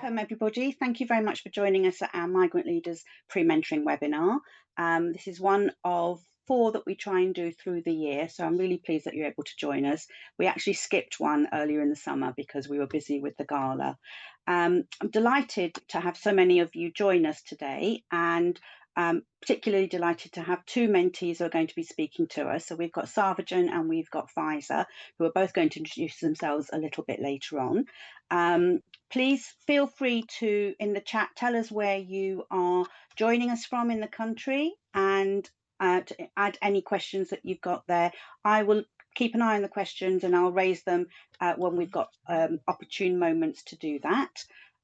welcome everybody. Thank you very much for joining us at our Migrant Leaders pre-mentoring webinar. This is one of 4 that we try and do through the year, so I'm really pleased that you're able to join us. We actually skipped one earlier in the summer because we were busy with the gala. I'm delighted to have so many of you join us today, and particularly delighted to have 2 mentees who are going to be speaking to us. So we've got Sarvajan and we've got Pfizer, who are both going to introduce themselves a little bit later on. Please feel free to, in the chat, tell us where you are joining us from in the country, and to add any questions that you've got there. I will keep an eye on the questions and I'll raise them when we've got opportune moments to do that.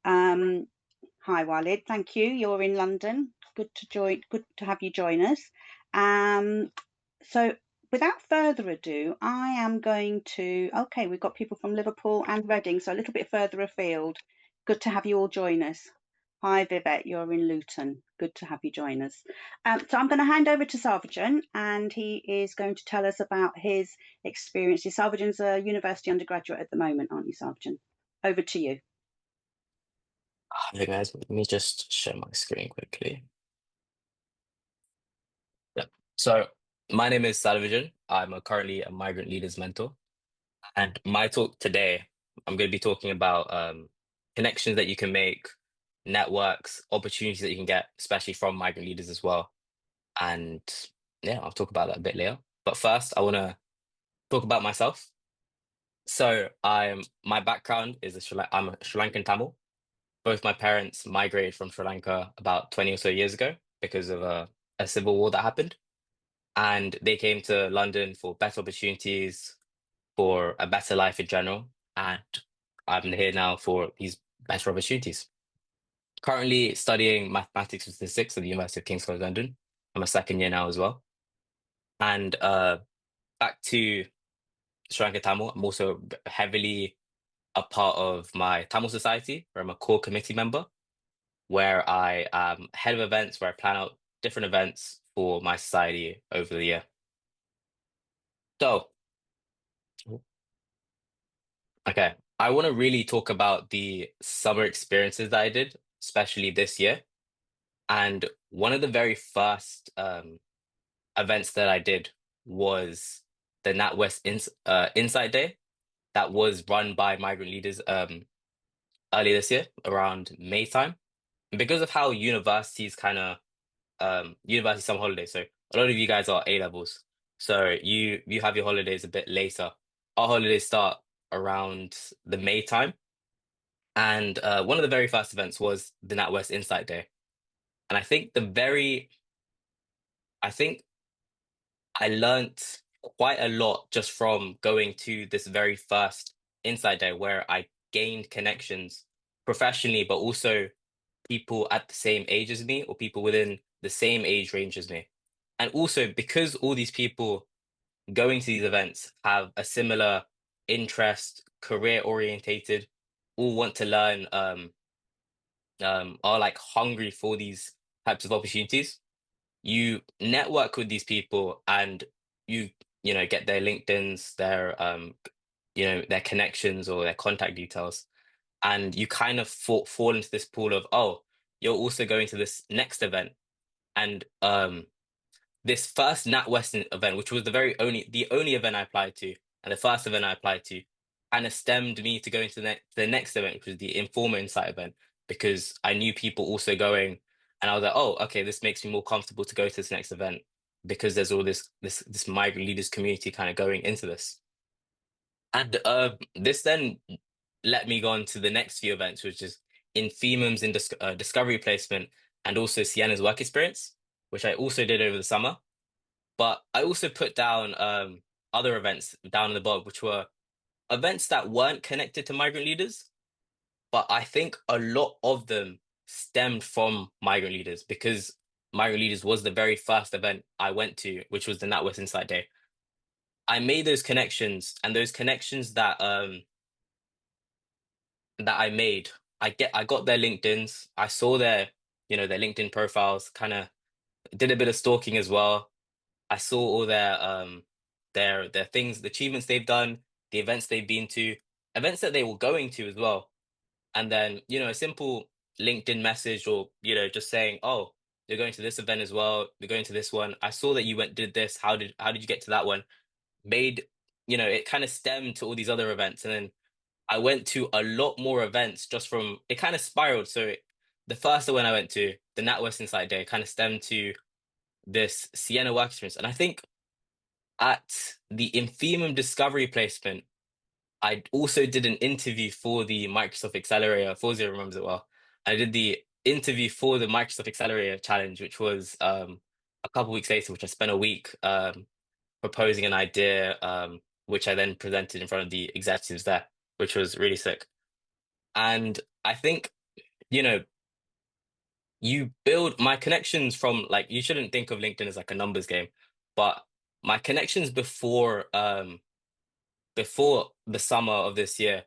Hi Walid, thank you. You're in London. Good to have you join us. So without further ado, I am going to, okay, we've got people from Liverpool and Reading, so a little bit further afield. Good to have you all join us. Hi Vivek, you're in Luton. Good to have you join us. So I'm going to hand over to Sarvajan, and he is going to tell us about his experiences. Sarvajan's a university undergraduate at the moment, aren't you, Sarvajan? Over to you. Hi guys, let me just share my screen quickly. Yeah. So my name is Salvajan. I'm currently a Migrant Leaders mentor. And my talk today, I'm going to be talking about connections that you can make, networks, opportunities that you can get, especially from migrant leaders as well. And yeah, I'll talk about that a bit later. But first, I want to talk about myself. So my background is I'm a Sri Lankan Tamil. Both my parents migrated from Sri Lanka about 20 or so years ago because of a civil war that happened. And they came to London for better opportunities, for a better life in general. And I'm here now for these better opportunities. Currently studying mathematics and statistics at the University of King's College London. I'm a second year now as well. And back to Sri Lanka Tamil, I'm also heavily a part of my Tamil Society, where I'm a core committee member, where I am head of events, where I plan out different events for my society over the year. So, okay, I want to really talk about the summer experiences that I did, especially this year. And one of the very first events that I did was the NatWest Insight Day that was run by Migrant Leaders earlier this year, around May time. And because of how universities kind of university summer holidays. So a lot of you guys are A levels. So you have your holidays a bit later. Our holidays start around the May time. And one of the very first events was the NatWest Insight Day. And I think I learnt quite a lot just from going to this very first Insight Day where I gained connections professionally, but also people at the same age as me or people within the same age range as me. And also because all these people going to these events have a similar interest, career orientated, all want to learn, are like hungry for these types of opportunities. You network with these people and you get their LinkedIn's, their their connections or their contact details, and you kind of fall into this pool of, oh, you're also going to this next event. And this first NatWestern event, which was the only event I applied to, and the first event I applied to, kind of stemmed me to going to the next event, which was the Informer Insight event, because I knew people also going, and I was like, oh, okay, this makes me more comfortable to go to this next event because there's all this migrant leaders community kind of going into this. And this then let me go on to the next few events, which is in FEMA's discovery placement and also Sienna's work experience, which I also did over the summer. But I also put down other events down in the bottom, which were events that weren't connected to migrant leaders. But I think a lot of them stemmed from migrant leaders because migrant leaders was the very first event I went to, which was the NatWest Insight Day. I made those connections, and those connections that I made, I got their LinkedIn's, I saw their LinkedIn profiles, kind of did a bit of stalking as well. I saw all their things, the achievements they've done, the events they've been to, events that they were going to as well. And then, a simple LinkedIn message, or, just saying, "Oh, you're going to this event as well. You're going to this one. I saw that you did this. How did you get to that one?" Made, it kind of stemmed to all these other events. And then I went to a lot more events just from it, kind of spiraled. So the first one I went to, the NatWest Insight Day, kind of stemmed to this Sienna work experience. And I think at the Infimum Discovery placement, I also did an interview for the Microsoft Accelerator. Fawzia remembers it well. I did the interview for the Microsoft Accelerator Challenge, which was a couple weeks later, which I spent a week proposing an idea, which I then presented in front of the executives there, which was really sick. And I think, you know, you build my connections from, like, you shouldn't think of LinkedIn as like a numbers game, but my connections before the summer of this year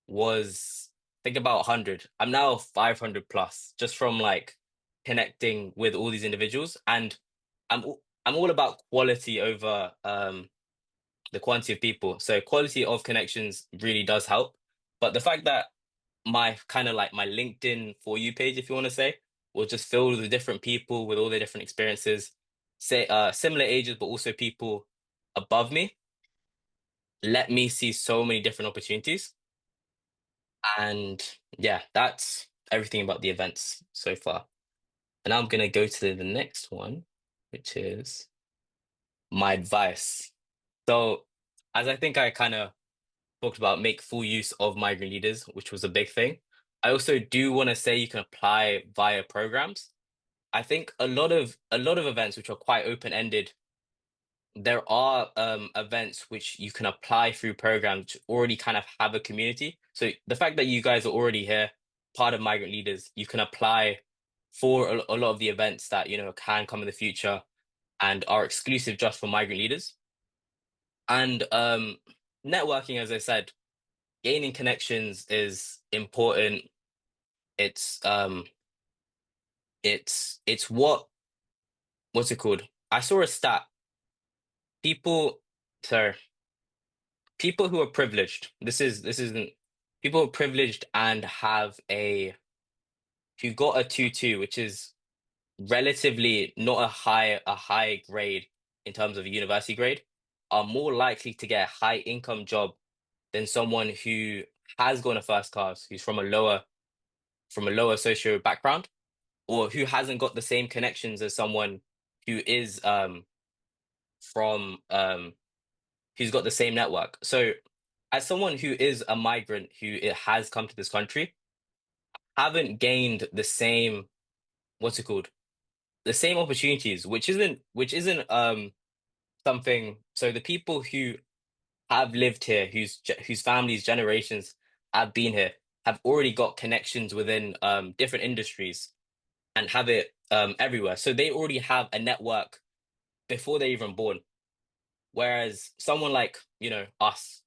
was, think about 100. I'm now 500 plus, just from like connecting with all these individuals. And I'm all about quality over the quantity of people. So quality of connections really does help. But the fact that my kind of like my LinkedIn for you page, if you want to say, was just filled with different people with all their different experiences, say similar ages, but also people above me, let me see so many different opportunities. And yeah, that's everything about the events so far. And now I'm gonna go to the next one, which is my advice. So, as I think I kind of talked about, make full use of migrant leaders, which was a big thing. I also do want to say you can apply via programs. I think a lot of events which are quite open ended. There are events which you can apply through programs to already kind of have a community. So the fact that you guys are already here, part of Migrant Leaders, you can apply for a lot of the events that can come in the future and are exclusive just for Migrant Leaders. And networking, as I said, gaining connections is important. It's it's what's it called? I saw a stat. People, so people who are privileged. This isn't people who are privileged and who got a 2-2, which is relatively not a high grade in terms of a university grade, are more likely to get a high income job than someone who has gone a first class, who's from a lower socio background, or who hasn't got the same connections as someone who is from who's got the same network. So, as someone who is a migrant who it has come to this country, haven't gained the same, what's it called? The same opportunities, which isn't something. So the people who have lived here, whose families generations have been here, have already got connections within different industries and have it everywhere. So they already have a network before they're even born. Whereas someone like, us,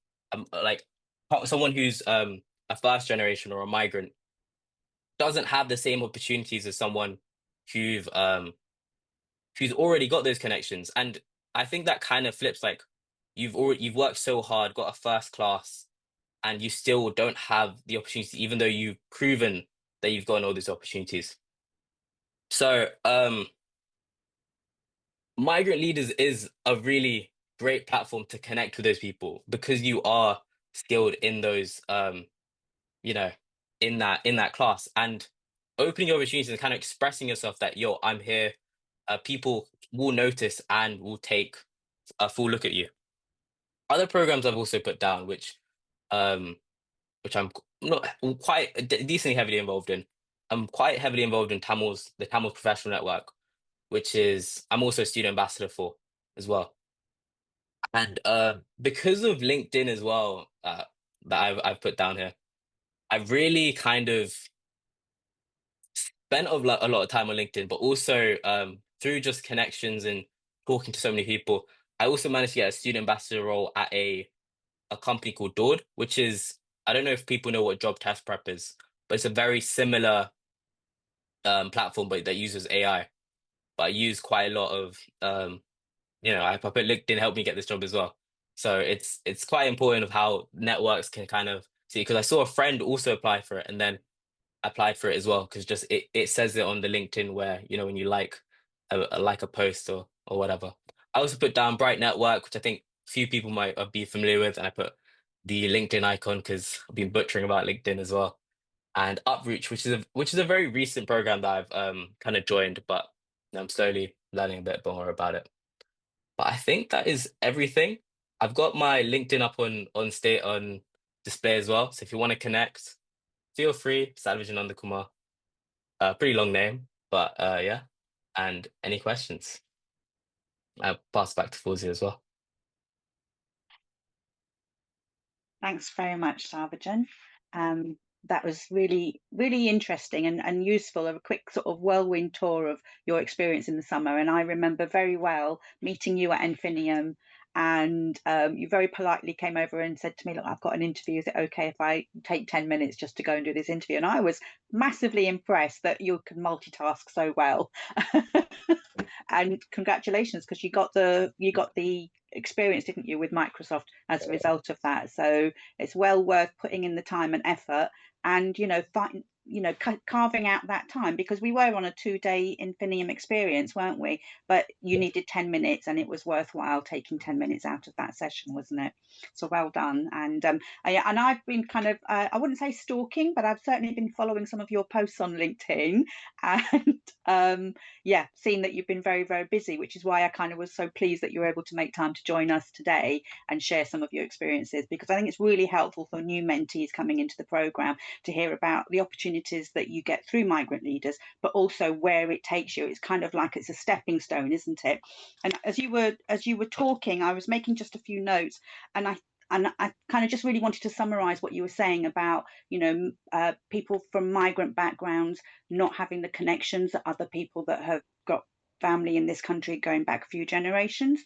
like someone who's a first generation or a migrant, doesn't have the same opportunities as someone who've um who's already got those connections. And I think that kind of flips, like, you've worked so hard, got a first class, and you still don't have the opportunity, even though you've proven that you've gotten all these opportunities. So Migrant Leaders is a really great platform to connect with those people, because you are skilled in those you know in that class, and opening your opportunities and kind of expressing yourself that, yo, I'm here. People will notice and will take a full look at you. Other programs I've also put down, um I'm not quite decently heavily involved in. I'm quite heavily involved in the Tamils Professional Network, which is I'm also a student ambassador for as well. And because of LinkedIn as well, that I've put down here, I've really kind of spent a lot of time on LinkedIn, but also through just connections and talking to so many people, I also managed to get a student ambassador role at a company called Dord, which is, I don't know if people know what job test prep is, but it's a very similar platform, but that uses AI. But I use quite a lot of I put LinkedIn helped me get this job as well. So it's quite important of how networks can kind of See, because I saw a friend also apply for it and then applied for it as well, because just it says it on the LinkedIn where, when you like like a post or whatever. I also put down Bright Network, which I think few people might be familiar with, and I put the LinkedIn icon because I've been butchering about LinkedIn as well. And Upreach, which is a very recent program that I've kind of joined, but I'm slowly learning a bit more about it. But I think that is everything. I've got my LinkedIn up on display as well. So if you want to connect, feel free. Salvation Underkumar. Pretty long name, but yeah. And any questions? I'll pass back to Fawzi as well. Thanks very much, Sarvajan. That was really, really interesting and useful. A quick sort of whirlwind tour of your experience in the summer. And I remember very well meeting you at Infinium, and you very politely came over and said to me, "Look, I've got an interview. Is it okay if I take 10 minutes just to go and do this interview?" And I was massively impressed that you can multitask so well. And congratulations, because you got the experience, didn't you, with Microsoft as a result of that. So it's well worth putting in the time and effort, and carving out that time, because we were on a 2-day Infinium experience, weren't we? But you needed 10 minutes, and it was worthwhile taking 10 minutes out of that session, wasn't it? So well done. And I've been kind of, I wouldn't say stalking, but I've certainly been following some of your posts on LinkedIn, and yeah, seen that you've been very, very busy, which is why I kind of was so pleased that you were able to make time to join us today and share some of your experiences, because I think it's really helpful for new mentees coming into the program to hear about the opportunities that you get through Migrant Leaders, but also where it takes you. It's kind of like it's a stepping stone, isn't it? And as you were talking, I was making just a few notes, and I kind of just really wanted to summarize what you were saying about, people from migrant backgrounds not having the connections that other people that have got family in this country going back a few generations.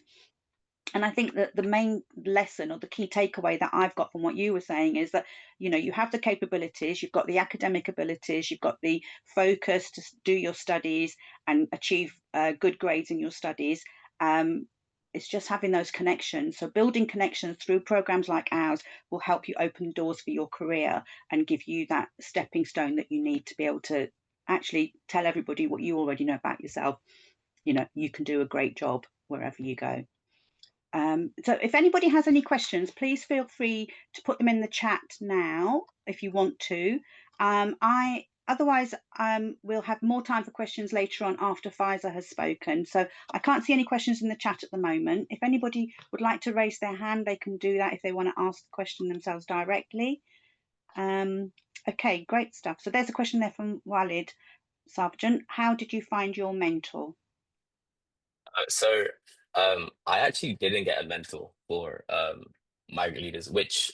And I think that the main lesson, or the key takeaway that I've got from what you were saying, is that you have the capabilities, you've got the academic abilities, you've got the focus to do your studies and achieve good grades in your studies. um, it's just having those connections. So building connections through programs like ours will help you open doors for your career and give you that stepping stone that you need to be able to actually tell everybody what you already know about yourself. You can do a great job wherever you go. So if anybody has any questions, please feel free to put them in the chat now if you want to. I Otherwise, we'll have more time for questions later on after Pfizer has spoken. So I can't see any questions in the chat at the moment. If anybody would like to raise their hand, they can do that if they want to ask the question themselves directly. Okay, great stuff. So there's a question there from Walid Sargent. How did you find your mentor? So I actually didn't get a mentor for Migrant Leaders, which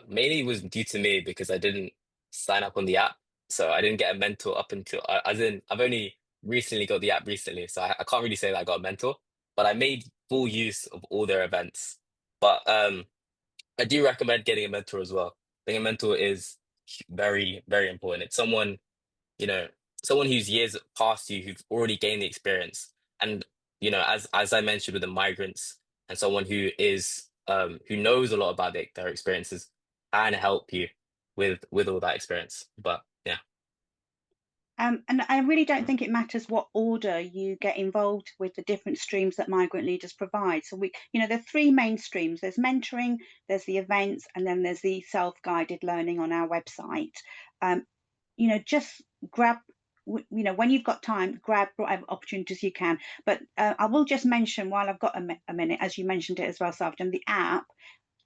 mainly was due to me because I didn't sign up on the app. So I didn't get a mentor up until, as in, I've only recently got the app recently. So I can't really say that I got a mentor, but I made full use of all their events. But I do recommend getting a mentor as well. I think a mentor is very, very important. It's you know, someone who's years past you, who've already gained the experience. And, as I mentioned with the migrants, and someone who knows a lot about their experiences, can help you with all that experience. But yeah. And I really don't think it matters what order you get involved with the different streams that Migrant Leaders provide. So there are three main streams. There's mentoring, there's the events, and then there's the self-guided learning on our website. Just grab, when you've got time, grab whatever opportunities you can. But I will just mention, while I've got a minute, as you mentioned it as well, Sarvjan, the app.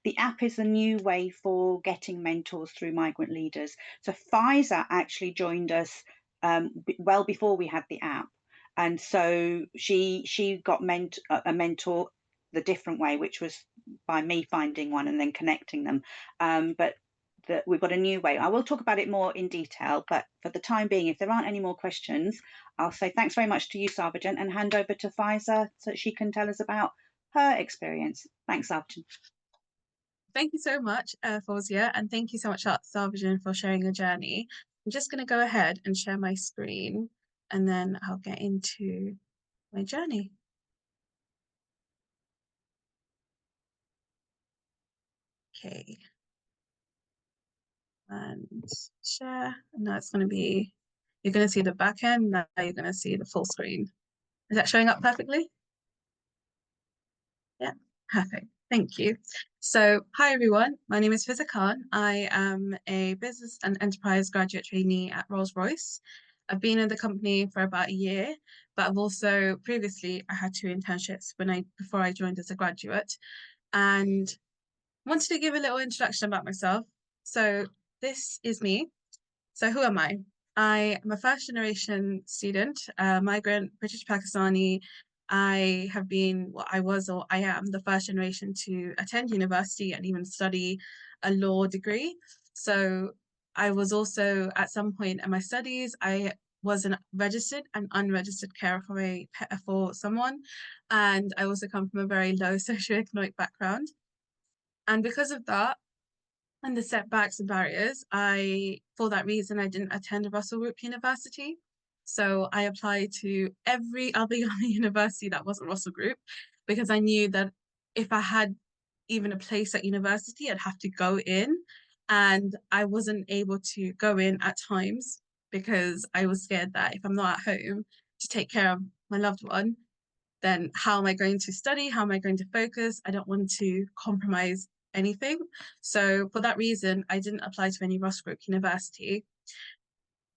The app is a new way for getting mentors through Migrant Leaders. So Pfizer actually joined us well before we had the app, and so she got a mentor the different way, which was by me finding one and then connecting them. But we've got a new way. I will talk about it more in detail, but for the time being, if there aren't any more questions, I'll say thanks very much to you, Sarvajan, and hand over to Pfizer so that she can tell us about her experience. Thanks, Sarvajan. Thank you so much, Fawzia, and thank you so much, Sarvajan, for sharing your journey. I'm just going to go ahead and share my screen, and then I'll get into my journey. Okay. and share. And now it's going to be, you're going to see the back end. Now you're going to see the full screen. Is that showing up perfectly? Yeah, perfect. Thank you. So, hi everyone. My name is Fiza Khan. I am a business and enterprise graduate trainee at Rolls-Royce. I've been in the company for about a year, but I've also previously I had 2 internships before I joined as a graduate, and wanted to give a little introduction about myself. So, this is me. So who am I? I am a first generation student, migrant, British Pakistani. I have been, well, I was, or I am the first generation to attend university and even study a law degree. So I was also at some point in my studies, I was a registered and unregistered carer for someone. And I also come from a very low socioeconomic background. And because of that, and the setbacks and barriers, for that reason, I didn't attend a Russell Group university. So I applied to every other university that wasn't Russell Group because I knew that if I had even a place at university, I'd have to go in. And I wasn't able to go in at times because I was scared that if I'm not at home to take care of my loved one, then how am I going to study? How am I going to focus? I don't want to compromise anything. So for that reason, I didn't apply to any Russell Group university.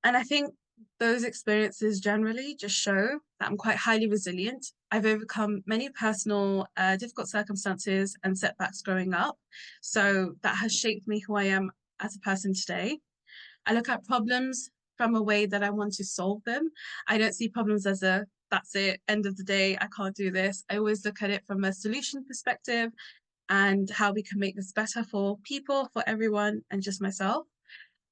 And I think those experiences generally just show that I'm quite highly resilient. I've overcome many personal difficult circumstances and setbacks growing up. So that has shaped me who I am as a person today. I look at problems from a way that I want to solve them. I don't see problems as that's it, end of the day, I can't do this. I always look at it from a solution perspective and how we can make this better for people, for everyone, and just myself.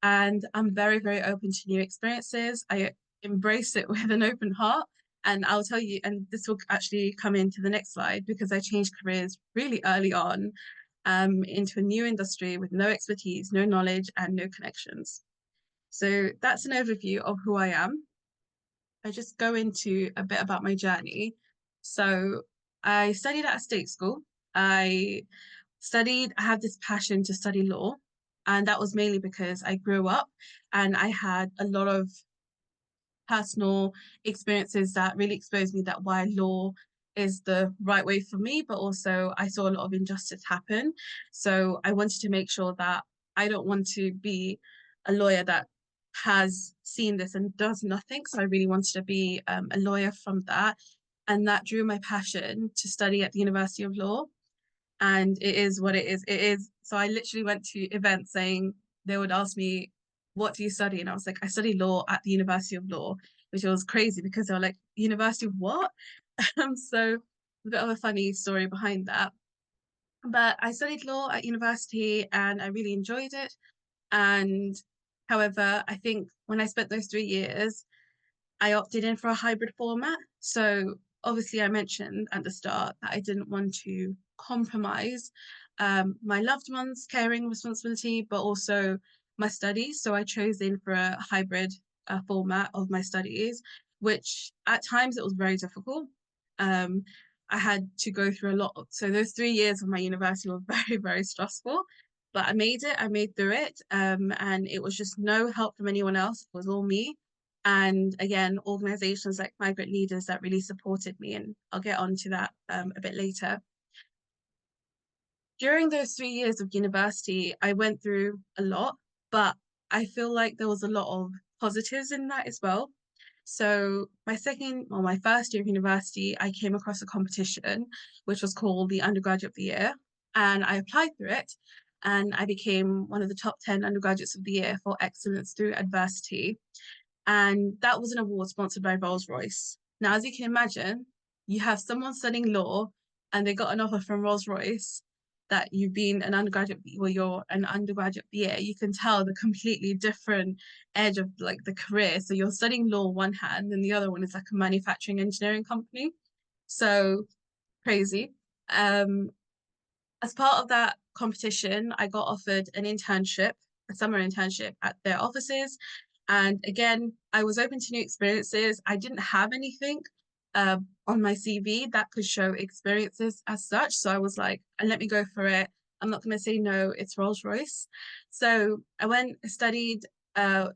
And I'm very, very open to new experiences. I embrace it with an open heart. And I'll tell you, and this will actually come into the next slide because I changed careers really early on into a new industry with no expertise, no knowledge, and no connections. So that's an overview of who I am. I just go into a bit about my journey. So I studied at a state school. I had this passion to study law. And that was mainly because I grew up and I had a lot of personal experiences that really exposed me that why law is the right way for me, but also I saw a lot of injustice happen. So I wanted to make sure that I don't want to be a lawyer that has seen this and does nothing. So I really wanted to be a lawyer from that. And that drew my passion to study at the University of Law. And it is what it is. It is. So I literally went to events saying they would ask me, what do you study? And I was like, I study law at the University of Law, which was crazy because they were like, University of what? So a bit of a funny story behind that. But I studied law at university and I really enjoyed it. And however, I think when I spent those 3 years, I opted in for a hybrid format. So obviously, I mentioned at the start that I didn't want to compromise my loved ones' caring responsibility, but also my studies. So I chose in for a hybrid format of my studies, which at times it was very difficult. Um, I had to go through a lot. So those 3 years of my university were very, very stressful. But I made it, I made through it. And it was just no help from anyone else. It was all me. And again, organizations like Migrant Leaders that really supported me. And I'll get on to that a bit later. During those 3 years of university, I went through a lot, but I feel like there was a lot of positives in that as well. So my first year of university, I came across a competition, which was called the Undergraduate of the Year. And I applied through it and I became one of the top 10 undergraduates of the year for excellence through adversity. And that was an award sponsored by Rolls-Royce. Now, as you can imagine, you have someone studying law and they got an offer from Rolls-Royce that you've been an undergraduate, or you're an undergraduate of the year. You can tell the completely different edge of like the career. So you're studying law one hand and the other one is like a manufacturing engineering company. So crazy. As part of that competition, I got offered an internship, a summer internship at their offices. And again, I was open to new experiences. I didn't have anything on my CV that could show experiences as such. So I was like, let me go for it. I'm not going to say no, it's Rolls-Royce. So I studied and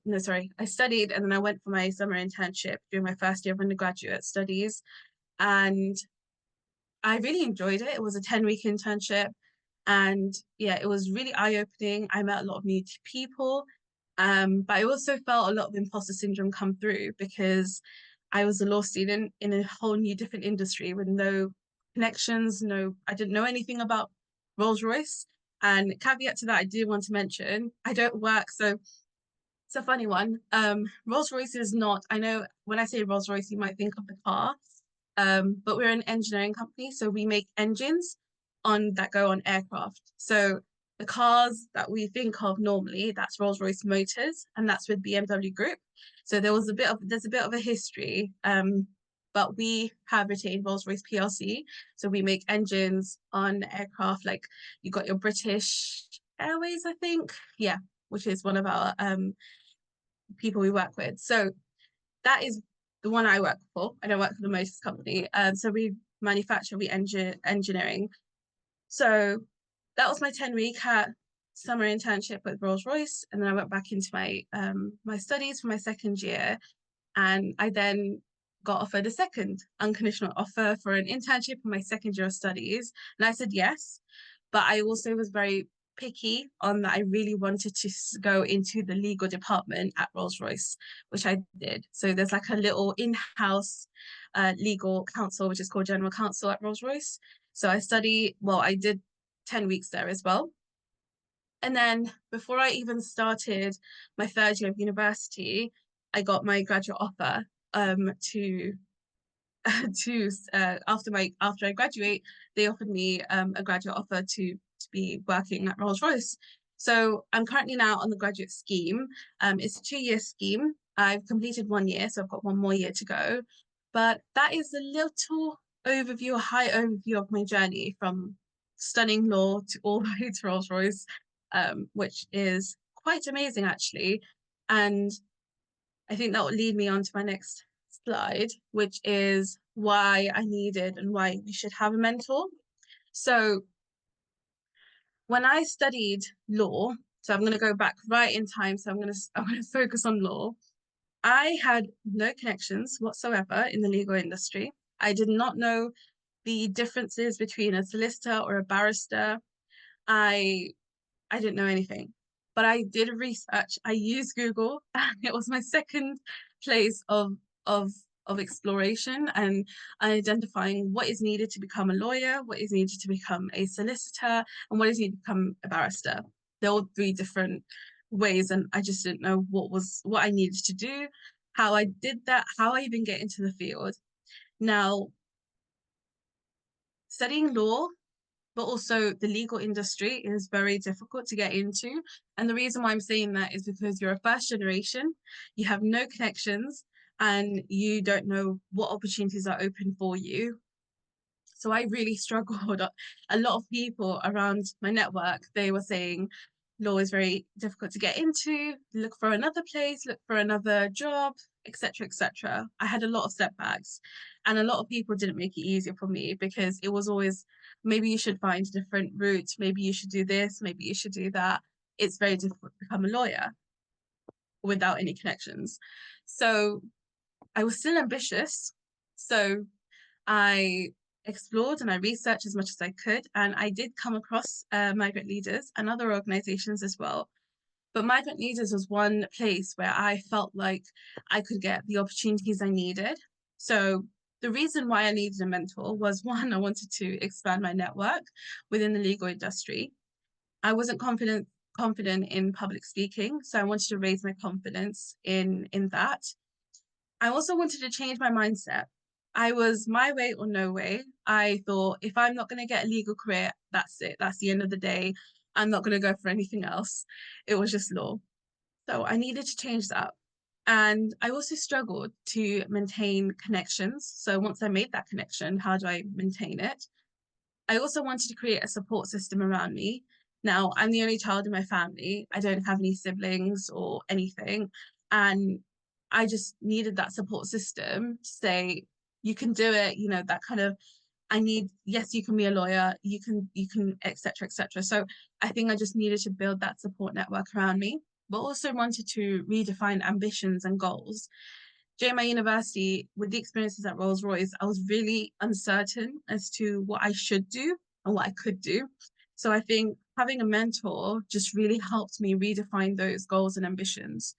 then I went for my summer internship during my first year of undergraduate studies. And I really enjoyed it. It was a 10-week internship. And yeah, it was really eye-opening. I met a lot of new people. But I also felt a lot of imposter syndrome come through because I was a law student in a whole new different industry with no connections, I didn't know anything about Rolls-Royce. And caveat to that, I did want to mention, I don't work, so it's a funny one. Rolls-Royce is not, I know when I say Rolls-Royce, you might think of the car, but we're an engineering company, so we make engines that go on aircraft. So the cars that we think of normally, that's Rolls-Royce Motors, and that's with BMW Group. So there's a bit of a history, but we have retained Rolls-Royce PLC. So we make engines on aircraft, like you got your British Airways, I think, yeah, which is one of our people we work with. So that is the one I work for. I don't work for the Motors company. So we manufacture, engineering. So that was my 10-week summer internship with Rolls-Royce. And then I went back into my my studies for my second year. And I then got offered a second unconditional offer for an internship in my second year of studies. And I said yes. But I also was very picky on that. I really wanted to go into the legal department at Rolls-Royce, which I did. So there's like a little in-house legal counsel, which is called general counsel at Rolls-Royce. So I did 10 weeks there as well. And then before I even started my third year of university, I got my graduate offer to after I graduate, they offered me a graduate offer to be working at Rolls-Royce. So I'm currently now on the graduate scheme. It's a 2-year scheme. I've completed 1 year, so I've got 1 more year to go. But that is a little overview, a high overview of my journey from studying law to all the way to Rolls-Royce, which is quite amazing actually. And I think that will lead me on to my next slide, which is why I needed and why we should have a mentor. So when I studied law, so I'm going to go back right in time. So I'm going to focus on law. I had no connections whatsoever in the legal industry. I did not know the differences between a solicitor or a barrister. I didn't know anything, but I did research. I used Google. It was my second place of exploration and identifying what is needed to become a lawyer, what is needed to become a solicitor, and what is needed to become a barrister. There were 3 different ways, and I just didn't know what I needed to do, how I did that, how I even get into the field. Now, studying law, but also the legal industry is very difficult to get into. And the reason why I'm saying that is because you're a first generation, you have no connections, and you don't know what opportunities are open for you. So I really struggled. A lot of people around my network, they were saying law is very difficult to get into, look for another place, look for another job, etc., etc. I had a lot of setbacks, and a lot of people didn't make it easier for me because it was always, maybe you should find a different route, maybe you should do this, maybe you should do that. It's very difficult to become a lawyer without any connections. So I was still ambitious. So I explored and I researched as much as I could, and I did come across Migrant Leaders and other organizations as well. But Migrant Leaders was one place where I felt like I could get the opportunities I needed. So the reason why I needed a mentor was, one, I wanted to expand my network within the legal industry. I wasn't confident in public speaking, so I wanted to raise my confidence in that. I also wanted to change my mindset. I was my way or no way. I thought, if I'm not going to get a legal career, that's it. That's the end of the day. I'm not going to go for anything else. It was just law. So I needed to change that. And I also struggled to maintain connections. So once I made that connection, how do I maintain it? I also wanted to create a support system around me. Now, I'm the only child in my family. I don't have any siblings or anything. And I just needed that support system to say, you can do it, that kind of yes, you can be a lawyer, you can, etc., etc. So I think I just needed to build that support network around me, but also wanted to redefine ambitions and goals. During my university, with the experiences at Rolls-Royce, I was really uncertain as to what I should do and what I could do. So I think having a mentor just really helped me redefine those goals and ambitions.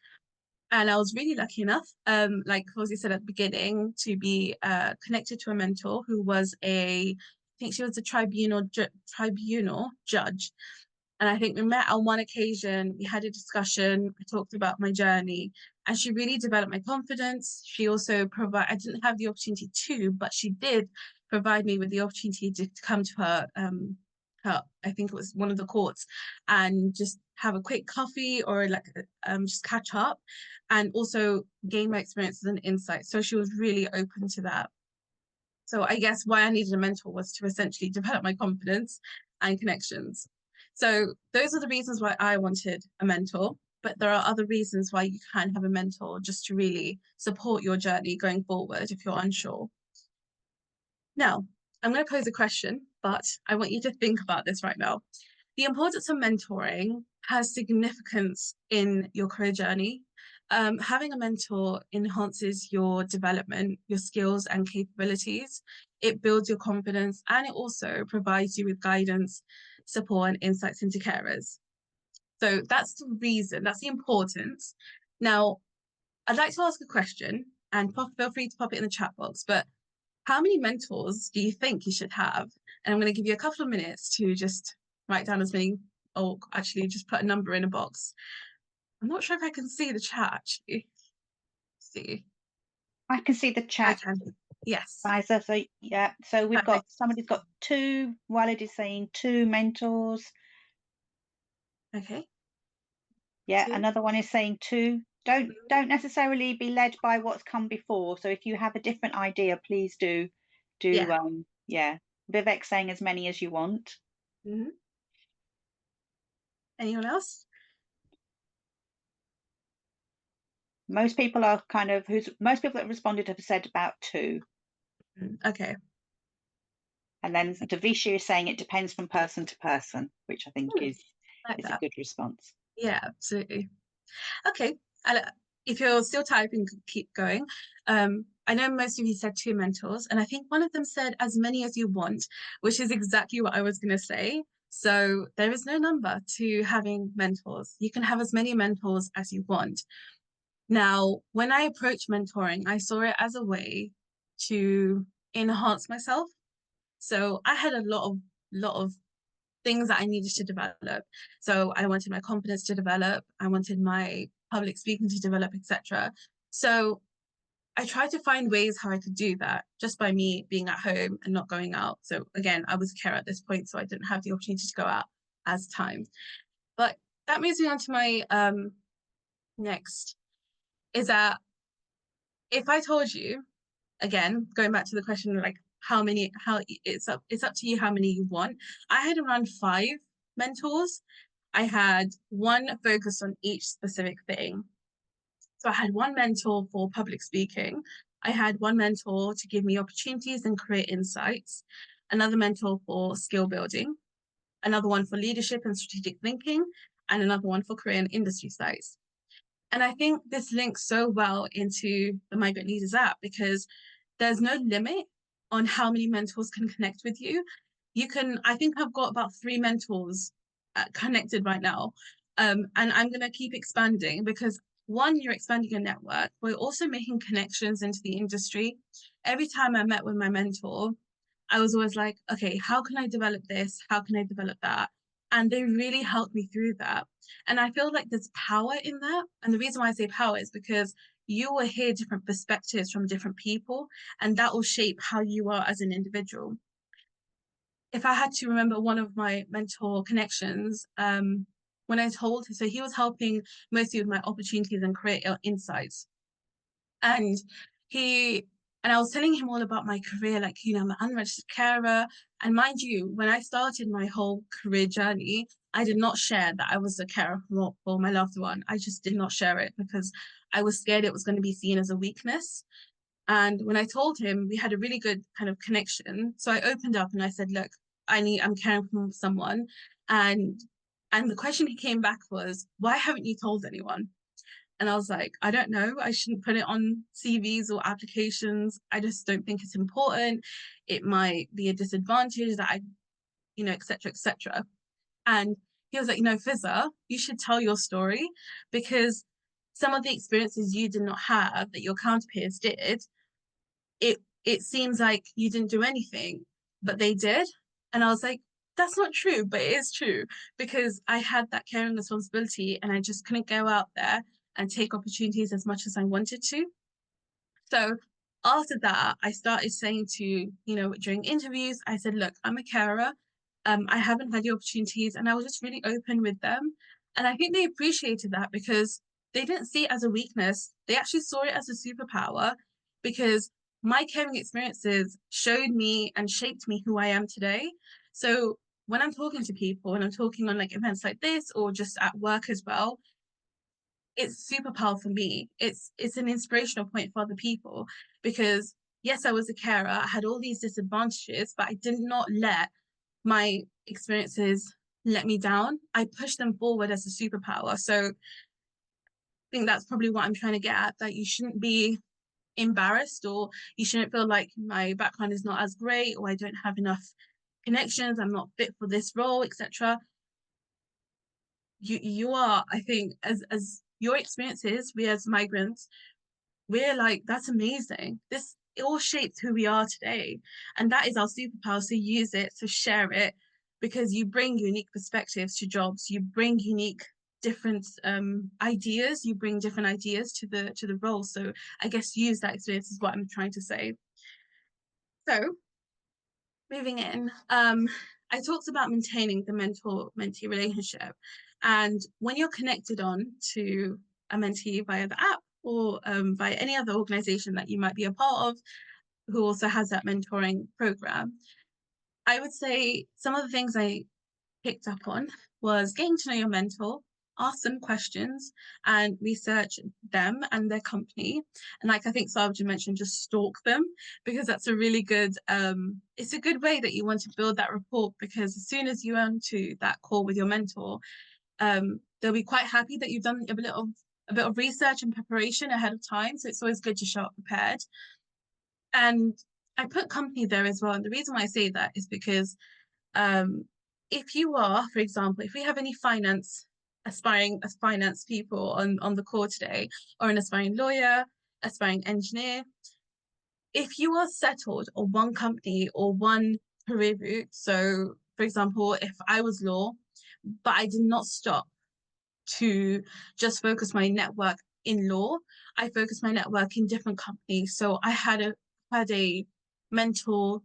And I was really lucky enough, like Fawzia said at the beginning, to be connected to a mentor who was I think she was a tribunal judge. And I think we met on one occasion, we had a discussion, I talked about my journey, and she really developed my confidence. She also I didn't have the opportunity to, but she did provide me with the opportunity to come to her, I think it was one of the courts, and just have a quick coffee or like just catch up, and also gain my experiences and insights. So she was really open to that. So I guess why I needed a mentor was to essentially develop my confidence and connections. So those are the reasons why I wanted a mentor, but there are other reasons why you can have a mentor just to really support your journey going forward if you're unsure. Now, I'm going to pose a question, but I want you to think about this right now. The importance of mentoring has significance in your career journey. Having a mentor enhances your development, your skills and capabilities. It builds your confidence, and it also provides you with guidance, support, and insights into carers. So that's the reason, that's the importance. Now, I'd like to ask a question, and feel free to pop it in the chat box, but how many mentors do you think you should have? And I'm going to give you a couple of minutes to just write down as many, or actually just put a number in a box. I'm not sure if I can see the chat, actually. Let's see. I can see the I chat, can. Yes. Liza. So yeah, so we've got Perfect. somebody's got two. Walid is saying two mentors. Okay. Yeah, Two. another one is saying two. Don't necessarily be led by what's come before. So if you have a different idea, please do Yeah. yeah. Vivek saying as many as you want. Mm-hmm. Anyone else? Most people are kind of most people that have responded have said about two. Okay. And then Davisha is saying it depends from person to person, which I think Like is a that. good response. Yeah, absolutely. Okay. If you're still typing, keep going. I know most of you said two mentors, and I think one of them said as many as you want, which is exactly what I was going to say. So there is no number to having mentors. You can have as many mentors as you want. Now, when I approached mentoring, I saw it as a way to enhance myself. So I had a lot of things that I needed to develop. So I wanted my confidence to develop. I wanted my public speaking to develop, etc. So I tried to find ways how I could do that just by me being at home and not going out. So again, I was a carer at this point, so I didn't have the opportunity to go out as time. But that moves me on to my next, is that if I told you, again, going back to the question like how it's up to you how many you want. I had around 5 mentors. I had one focused on each specific thing. So I had one mentor for public speaking. I had one mentor to give me opportunities and career insights, another mentor for skill building, another one for leadership and strategic thinking, and another one for career and industry sites. And I think this links so well into the Migrant Leaders app because there's no limit on how many mentors can connect with you. I think I've got about 3 mentors connected right now. And I'm going to keep expanding because one, you're expanding your network. We're also making connections into the industry. Every time I met with my mentor, I was always like, okay, how can I develop this? How can I develop that? And they really helped me through that. And I feel like there's power in that. And the reason why I say power is because you will hear different perspectives from different people, and that will shape how you are as an individual. If I had to remember one of my mentor connections, when I told him, so he was helping mostly with my opportunities and career insights. And I was telling him all about my career, like, I'm an unregistered carer. And mind you, when I started my whole career journey, I did not share that I was a carer for my loved one. I just did not share it because I was scared it was going to be seen as a weakness. And when I told him, we had a really good kind of connection. So I opened up and I said, look, I'm caring for someone. And the question he came back was, why haven't you told anyone? And I was like, I don't know. I shouldn't put it on CVs or applications. I just don't think it's important. It might be a disadvantage that et cetera, et cetera. And he was like, Fizza, you should tell your story, because some of the experiences you did not have that your counterpeers did, it seems like you didn't do anything, but they did. And I was like, that's not true, but it is true, because I had that caring responsibility and I just couldn't go out there and take opportunities as much as I wanted to. So after that, I started saying to, during interviews, I said, look, I'm a carer. I haven't had the opportunities, and I was just really open with them. And I think they appreciated that, because they didn't see it as a weakness. They actually saw it as a superpower, because my caring experiences showed me and shaped me who I am today. So when I'm talking to people and I'm talking on like events like this or just at work as well, it's super powerful for me. It's an inspirational point for other people, because yes, I was a carer, I had all these disadvantages, but I did not let my experiences let me down. I pushed them forward as a superpower. So I think that's probably what I'm trying to get at, that you shouldn't be embarrassed, or you shouldn't feel like my background is not as great, or I don't have enough connections, I'm not fit for this role, etc. You are, I think, as your experiences, we as migrants, we're like, that's amazing. This, it all shapes who we are today. And that is our superpower. So use it, so share it, because you bring unique perspectives to jobs, you bring unique different ideas, you bring different ideas to the role. So I guess use that experience is what I'm trying to say. So moving in, I talked about maintaining the mentor-mentee relationship. And when you're connected on to a mentee via the app, or via any other organization that you might be a part of who also has that mentoring program, I would say some of the things I picked up on was getting to know your mentor, ask them questions and research them and their company. And like I think Sarvajit mentioned, just stalk them, because that's a really good, it's a good way that you want to build that rapport, because as soon as you onto that call with your mentor, they'll be quite happy that you've done a bit of research and preparation ahead of time. So it's always good to show up prepared. And I put company there as well. And the reason why I say that is because if you are, for example, if we have any aspiring finance people on the call today, or an aspiring lawyer, aspiring engineer, if you are settled on one company or one career route, so for example, if I was law, but I did not stop to just focus my network in law, I focused my network in different companies. So I had a mentor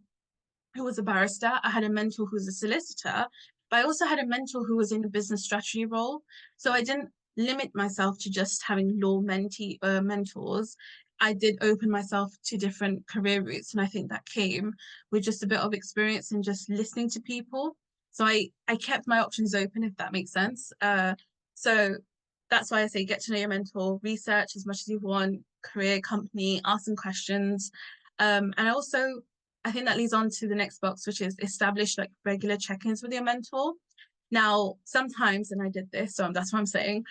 who was a barrister, I had a mentor who was a solicitor, but I also had a mentor who was in a business strategy role. So I didn't limit myself to just having law mentors. I did open myself to different career routes, and I think that came with just a bit of experience and just listening to people. So I kept my options open, if that makes sense. So that's why I say get to know your mentor, research as much as you want, career, company, ask some questions. And I think that leads on to the next box, which is establish like regular check-ins with your mentor. Now, sometimes, and I did this, so that's what I'm saying,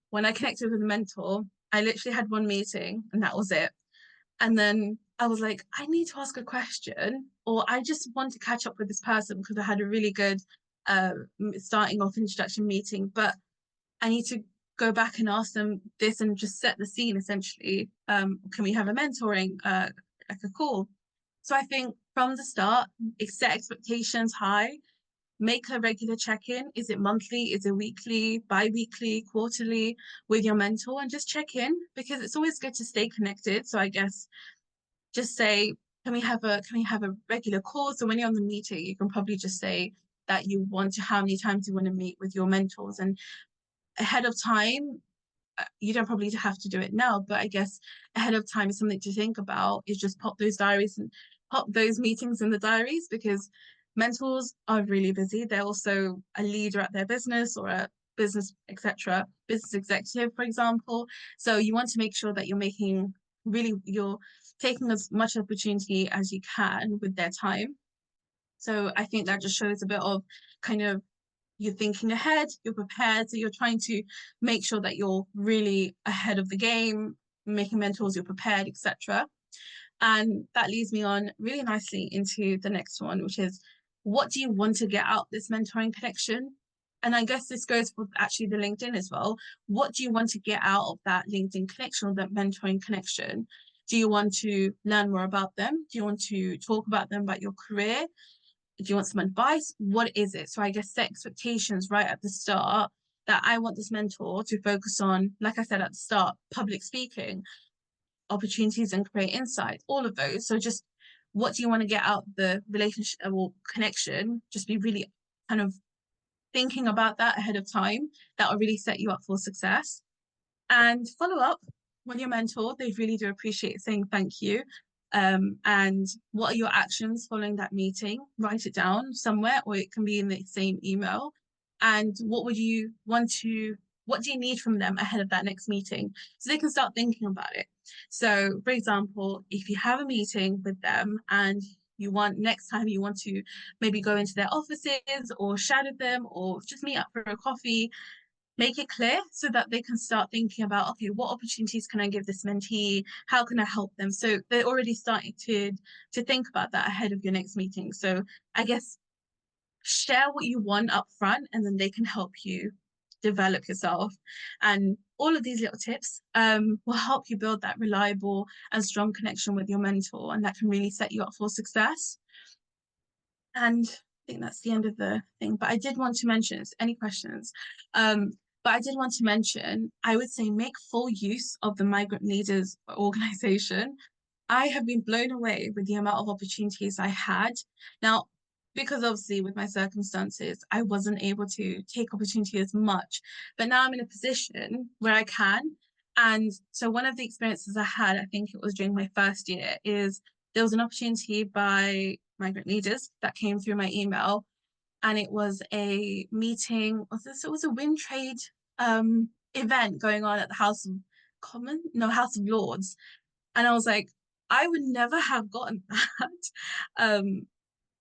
when I connected with a mentor, I literally had one meeting and that was it. And then I was like, I need to ask a question, or I just want to catch up with this person because I had a really good starting off introduction meeting, but I need to go back and ask them this and just set the scene essentially. Can we have a mentoring like a call? So I think from the start, set expectations high, make a regular check-in. Is it monthly? Is it weekly, bi-weekly, quarterly with your mentor, and just check in, because it's always good to stay connected. So I guess just say, can we have a regular call? So when you're on the meeting, you can probably just say that you want to, how many times you want to meet with your mentors, and ahead of time, you don't probably have to do it now, but I guess ahead of time is something to think about, is just pop those meetings in the diaries, because mentors are really busy. They're also a leader at their business, or a business, etc., business executive, for example. So you want to make sure that you're taking as much opportunity as you can with their time. So I think that just shows a bit of kind of you're thinking ahead, you're prepared, so you're trying to make sure that you're really ahead of the game, making mentors, you're prepared, etc. And that leads me on really nicely into the next one, which is what do you want to get out this mentoring connection? And I guess this goes for actually the LinkedIn as well. What do you want to get out of that LinkedIn connection or that mentoring connection? Do you want to learn more about them? Do you want to talk about them, about your career? Do you want some advice? What is it? So I guess set expectations right at the start that I want this mentor to focus on, like I said at the start, public speaking, opportunities and create insights, all of those. So just what do you want to get out the relationship or connection? Just be really kind of thinking about that ahead of time. That will really set you up for success. And follow up with your mentor. They really do appreciate saying thank you. And what are your actions following that meeting? Write it down somewhere, or it can be in the same email. And what do you need from them ahead of that next meeting? So they can start thinking about it. So, for example, if you have a meeting with them and next time you want to maybe go into their offices or shadow them or just meet up for a coffee, make it clear so that they can start thinking about, okay, what opportunities can I give this mentee? How can I help them? So they're already starting to think about that ahead of your next meeting. So I guess share what you want up front, and then they can help you develop yourself. And all of these little tips will help you build that reliable and strong connection with your mentor, and that can really set you up for success. And I think that's the end of the thing. But I did want to mention, any questions? But I did want to mention, I would say make full use of the Migrant Leaders organization. I have been blown away with the amount of opportunities I had. Now, because obviously with my circumstances, I wasn't able to take opportunity as much, but now I'm in a position where I can. And so one of the experiences I had, I think it was during my first year, is there was an opportunity by Migrant Leaders that came through my email, and it was a meeting. It was a wind trade event going on at the House of Lords, and I was like, I would never have gotten that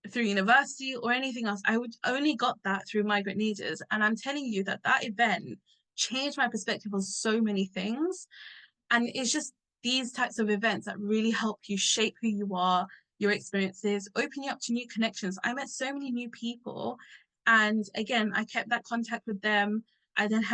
through university or anything else. I would only got that through Migrant Leaders, and I'm telling you that event changed my perspective on so many things. And it's just these types of events that really help you shape who you are, your experiences, open you up to new connections. I met so many new people. And again, I kept that contact with them. I then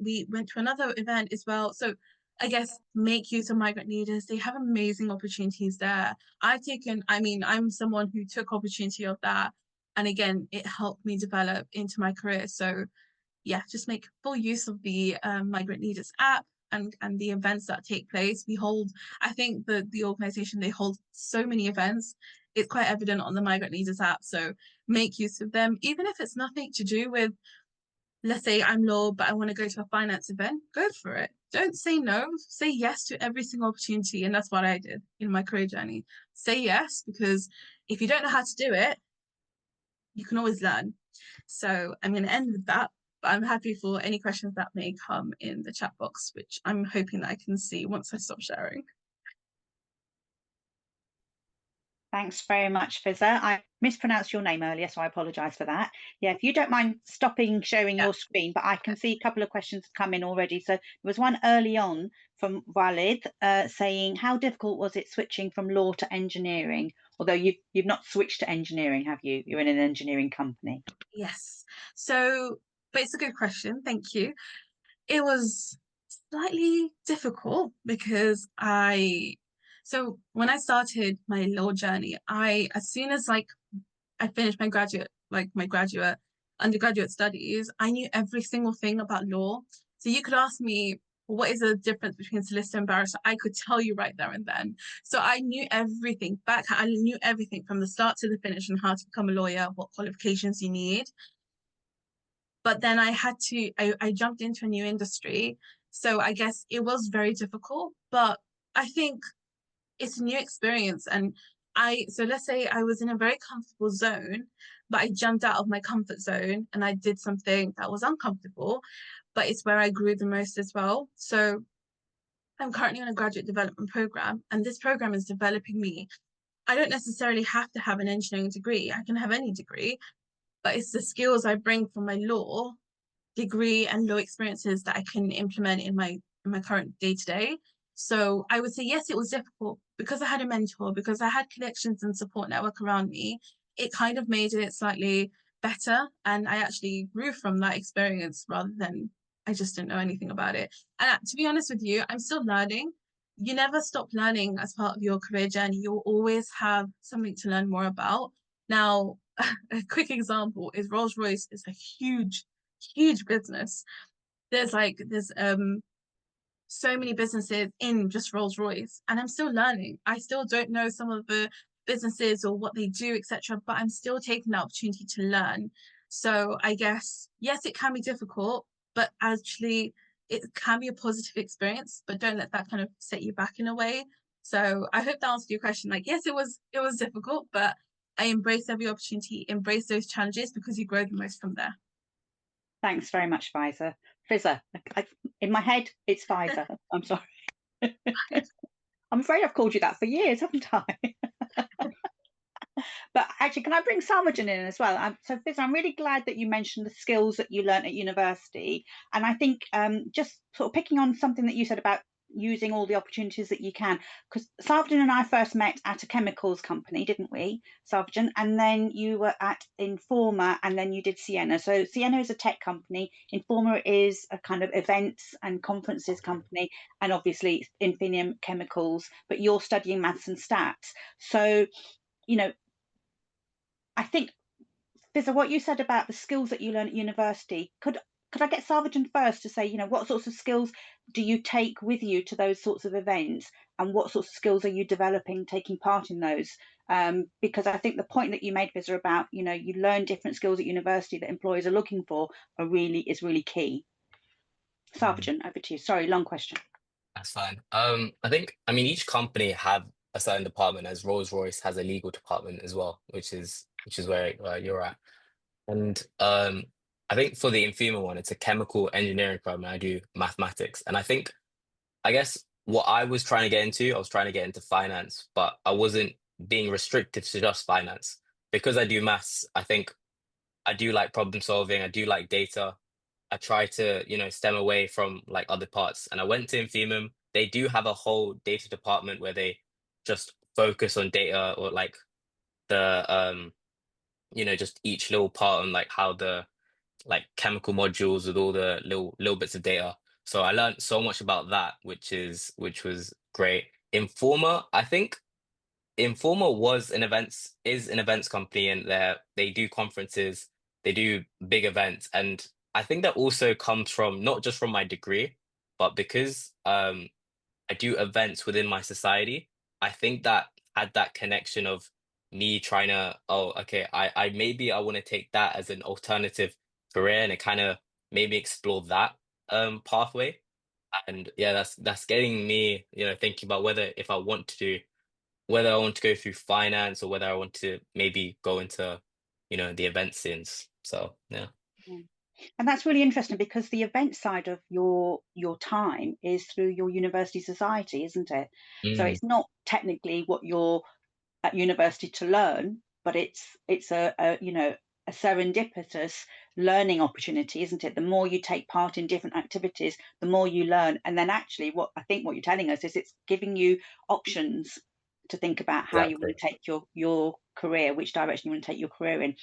we went to another event as well. So I guess make use of Migrant Leaders. They have amazing opportunities there. I'm someone who took opportunity of that. And again, it helped me develop into my career. So yeah, just make full use of the Migrant Leaders app and the events that take place. I think the organization, they hold so many events. It's quite evident on the Migrant Leaders app. So make use of them, even if it's nothing to do with, let's say I'm law, but I want to go to a finance event, go for it. Don't say no, say yes to every single opportunity. And that's what I did in my career journey. Say yes, because if you don't know how to do it, you can always learn. So I'm going to end with that. But I'm happy for any questions that may come in the chat box, which I'm hoping that I can see once I stop sharing. Thanks very much, Fizza. I mispronounced your name earlier, so I apologise for that. Yeah, if you don't mind stopping sharing your screen, but I can see a couple of questions have come in already. So there was one early on from Walid saying, how difficult was it switching from law to engineering? Although you've not switched to engineering, have you? You're in an engineering company. Yes. So, but it's a good question. Thank you. It was slightly difficult because so when I started my law journey, as soon as I finished my undergraduate studies, I knew every single thing about law. So you could ask me, what is the difference between solicitor and barrister? I could tell you right there and then. So I knew everything I knew everything from the start to the finish and how to become a lawyer, what qualifications you need. But then I jumped into a new industry. So I guess it was very difficult, but I think it's a new experience. And so let's say I was in a very comfortable zone, but I jumped out of my comfort zone and I did something that was uncomfortable, but it's where I grew the most as well. So I'm currently on a graduate development program, and this program is developing me. I don't necessarily have to have an engineering degree. I can have any degree, but it's the skills I bring from my law degree and law experiences that I can implement in my current day to day. So I would say yes, it was difficult because I had a mentor, because I had connections and support network around me. It kind of made it slightly better, and I actually grew from that experience rather than I just didn't know anything about it. And to be honest with you, I'm still learning. You never stop learning as part of your career journey. You'll always have something to learn more about. Now, a quick example is Rolls-Royce is a huge business. There's so many businesses in just Rolls-Royce, and I'm still learning. I still don't know some of the businesses or what they do, etc., but I'm still taking the opportunity to learn. So I guess yes, it can be difficult, but actually it can be a positive experience, but don't let that kind of set you back in a way. So I hope that answered your question. Like, yes, it was difficult, but I embrace every opportunity, embrace those challenges because you grow the most from there. Thanks very much, Pfizer. Fizzer. In my head, it's Pfizer. I'm sorry. I'm afraid I've called you that for years, haven't I? But actually, can I bring Salvagen in as well? So, Fizzer, I'm really glad that you mentioned the skills that you learnt at university. And I think just sort of picking on something that you said about using all the opportunities that you can, because Salvagen and I first met at a chemicals company, didn't we, Salvagen? And then you were at Informa, and then you did Sienna. So Sienna is a tech company, Informa is a kind of events and conferences company, and obviously Infinium Chemicals, but you're studying maths and stats. So, you know, I think, Fizzer, what you said about the skills that you learn at university, could I get Salvagen first to say, what sorts of skills do you take with you to those sorts of events, and what sorts of skills are you developing taking part in those? Because I think the point that you made, Fizzer, about you learn different skills at university that employers are looking for is really key. Mm, Salvagen, over to you. Sorry, long question. that's fine. I mean, each company have a certain department, as Rolls-Royce has a legal department as well, which is where you're at. And I think for the Infima one, it's a chemical engineering program. I do mathematics, and I guess what I was trying to get into, I was trying to get into finance, but I wasn't being restricted to just finance because I do maths. I think I do like problem solving. I do like data. I try to, stem away from like other parts. And I went to Infimum. They do have a whole data department where they just focus on data, or like the just each little part on like how the like chemical modules with all the little bits of data. So I learned so much about that, which was great. Informa, I think Informa is an events company, and they do conferences, they do big events, and I think that also comes from not just from my degree, but because I do events within my society. I think that had that connection of me trying to, oh, okay, I maybe I want to take that as an alternative career, and it kind of made me explore that pathway. And yeah, that's getting me, thinking about whether I want to go through finance, or whether I want to maybe go into, the event scenes. So yeah. Yeah. And that's really interesting because the event side of your time is through your university society, isn't it? So Mm, it's not technically what you're at university to learn, but it's a serendipitous learning opportunity, isn't it? The more you take part in different activities, the more you learn. And then actually what you're telling us is it's giving you options to think about how you want exactly. to take your career, which direction you want to take your career in.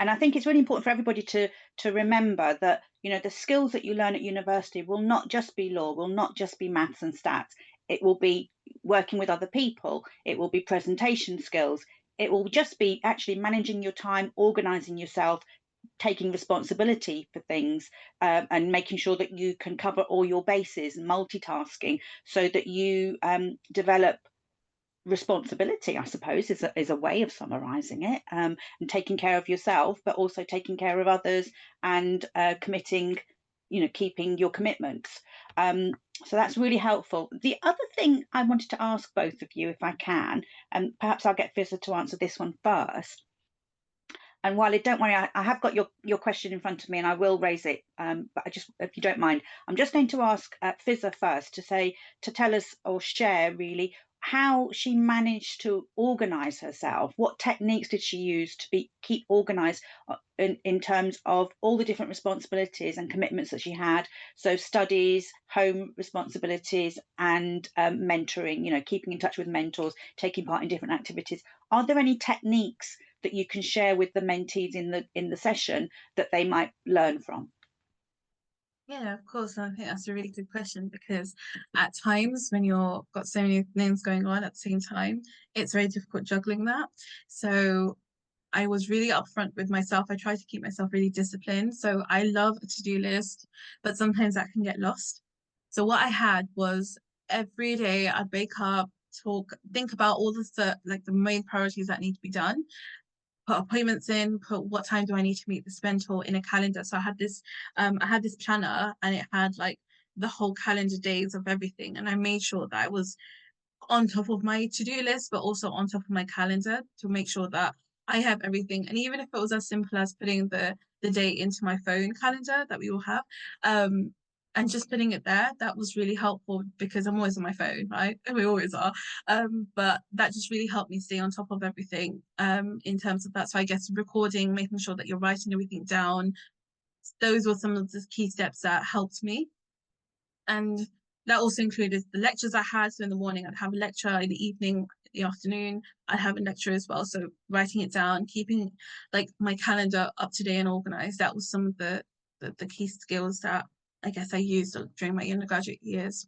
And I think it's really important for everybody to remember that the skills that you learn at university will not just be law, will not just be maths and stats. It will be working with other people, it will be presentation skills, it will just be actually managing your time, organizing yourself, taking responsibility for things, and making sure that you can cover all your bases, multitasking, so that you develop responsibility, I suppose, is a way of summarizing it, and taking care of yourself, but also taking care of others, and committing, keeping your commitments. So that's really helpful. The other thing I wanted to ask both of you, if I can, and perhaps I'll get Fizzer to answer this one first. And Wiley, don't worry, I have got your question in front of me and I will raise it. But I just, if you don't mind, I'm just going to ask Fizza first to tell us or share really how she managed to organize herself. What techniques did she use to keep organized in terms of all the different responsibilities and commitments that she had? So studies, home responsibilities, and mentoring, keeping in touch with mentors, taking part in different activities. Are there any techniques that you can share with the mentees in the session that they might learn from? Yeah, of course. And I think that's a really good question because at times when you've got so many things going on at the same time, it's very difficult juggling that. So I was really upfront with myself. I try to keep myself really disciplined. So I love a to-do list, but sometimes that can get lost. So what I had was every day I'd wake up, think about all the main priorities that need to be done, put appointments in, put what time do I need to meet this mentor in a calendar. So I had this planner and it had like the whole calendar days of everything. And I made sure that I was on top of my to-do list, but also on top of my calendar to make sure that I have everything. And even if it was as simple as putting the date into my phone calendar that we all have, and just putting it there, that was really helpful because I'm always on my phone, right? And we always are. But that just really helped me stay on top of everything in terms of that. So I guess recording, making sure that you're writing everything down, those were some of the key steps that helped me. And that also included the lectures I had. So in the morning, I'd have a lecture. In the evening, the afternoon, I'd have a lecture as well. So writing it down, keeping like my calendar up to date and organized. That was some of the key skills that I guess I used during my undergraduate years.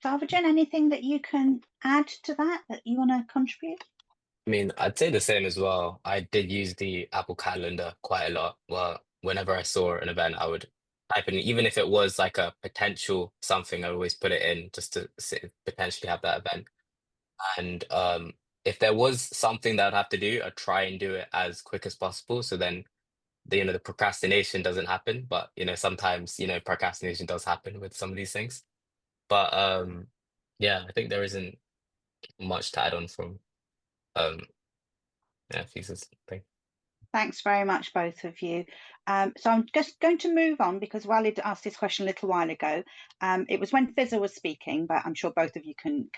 Sarvajan, anything that you can add to that you want to contribute? I mean, I'd say the same as well. I did use the Apple Calendar quite a lot. Well, whenever I saw an event, I would type in, even if it was like a potential something, I always put it in just to potentially have that event. And if there was something that I'd have to do, I'd try and do it as quick as possible. So then the procrastination doesn't happen. But sometimes procrastination does happen with some of these things. But yeah, I think there isn't much to add on from um yeah, thesis thing. Thanks very much, both of you. So I'm just going to move on because Walid asked this question a little while ago. It was when Fizza was speaking, but I'm sure both of you can